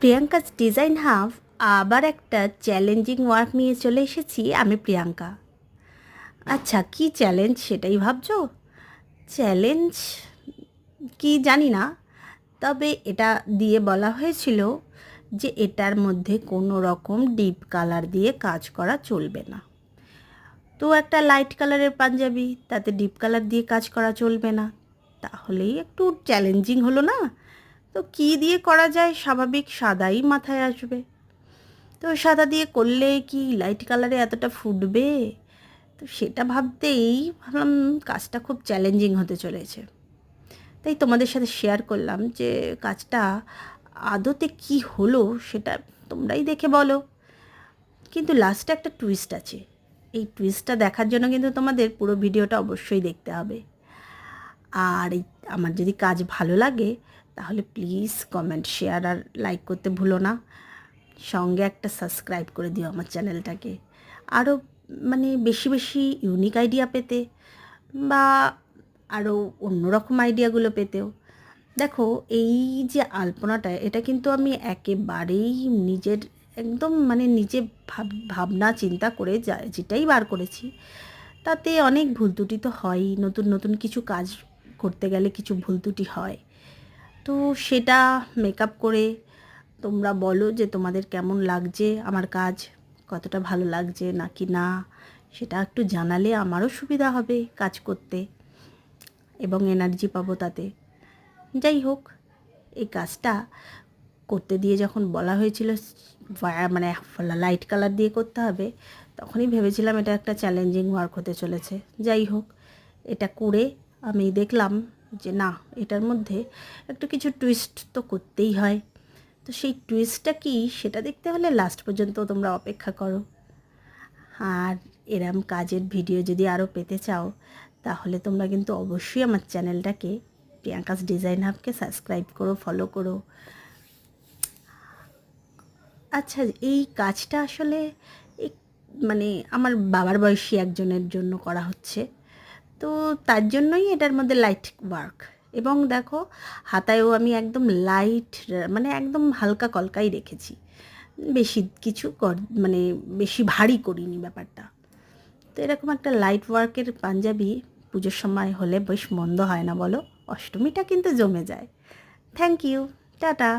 প্রিয়াঙ্কাজ design hub আবার একটা challenging work নিয়ে চলে এসেছি আমি প্রিয়াঙ্কা। আচ্ছা, কি চ্যালেঞ্জ সেটাই ভাবছো? চ্যালেঞ্জ কি জানি না, তবে এটা দিয়ে বলা হয়েছিল যে এটার মধ্যে কোনো রকম ডিপ কালার দিয়ে কাজ করা চলবে না। তো একটা লাইট কালারের পাঞ্জাবি, তাতে ডিপ কালার দিয়ে কাজ করা চলবে না, তাহলেই একটু চ্যালেঞ্জিং হলো না? তো কী দিয়ে করা যায়? স্বাভাবিক সাদাই মাথায় আসবে। তো সাদা দিয়ে করলে কি লাইট কালারে এতটা ফুটবে? তো সেটা ভাবতেই ভাবলাম কাজটা খুব চ্যালেঞ্জিং হতে চলেছে। তাই তোমাদের সাথে শেয়ার করলাম যে কাজটা আদতে কি হলো সেটা তোমরাই দেখে বলো। কিন্তু লাস্টে একটা টুইস্ট আছে, এই টুইস্টটা দেখার জন্য কিন্তু তোমাদের পুরো ভিডিওটা অবশ্যই দেখতে হবে। আর এই আমার যদি কাজ ভালো লাগে তাহলে প্লিজ কমেন্ট, শেয়ার আর লাইক করতে ভুলো না। সঙ্গে একটা সাবস্ক্রাইব করে দিও আমার চ্যানেলটাকে, আরও মানে বেশি বেশি ইউনিক আইডিয়া পেতে বা আরও অন্যরকম আইডিয়াগুলো পেতেও। দেখো, এই যে আলপনাটা, এটা কিন্তু আমি একেবারেই নিজের একদম মানে নিজে ভাবনা চিন্তা করে যেটাই বার করেছি, তাতে অনেক ভুল ত্রুটি তো হয়ই। নতুন নতুন কিছু কাজ করতে গেলে কিছু ভুল ত্রুটি হয়। তো সেটা মেকআপ করে তোমরা বলো যে তোমাদের কেমন লাগছে আমার কাজ, কতটা ভালো লাগছে নাকি না, সেটা একটু জানালে আমারও সুবিধা হবে কাজ করতে এবং এনার্জি পাবো তাতে। যাই হোক, এই কাজটা করতে দিয়ে যখন বলা হয়েছিল মানে লাইট কালার দিয়ে করতে হবে, তখনই ভেবেছিলাম এটা একটা চ্যালেঞ্জিং ওয়ার্ক হতে চলেছে। যাই হোক, এটা করে আমি দেখলাম যে না, এটার মধ্যে একটু কিছু টুইস্ট তো করতেই হয়। তো সেই টুইস্টটা কি সেটা দেখতে হলে লাস্ট পর্যন্ত তোমরা অপেক্ষা করো। আর এরম কাজের ভিডিও যদি আরও পেতে চাও তাহলে তোমরা কিন্তু অবশ্যই আমার চ্যানেলটাকে প্রিয়াঙ্কাস ডিজাইন হাবকে সাবস্ক্রাইব করো, ফলো করো। আচ্ছা, এই কাজটা আসলে মানে আমার বাবার বয়সী একজনের জন্য করা হচ্ছে, তো তার জন্যই এটার মধ্যে লাইট ওয়ার্ক। এবং দেখো, হাতায়ও আমি একদম লাইট মানে একদম হালকা কলকাই রেখেছি, বেশি কিছু মানে বেশি ভারী করিনি ব্যাপারটা। তো এরকম একটা লাইট ওয়ার্কের পাঞ্জাবি পুজোর সময় হলে বেশ মন্দ হয় না বলো? অষ্টমীটা কিন্তু জমে যায়। Thank you, tata.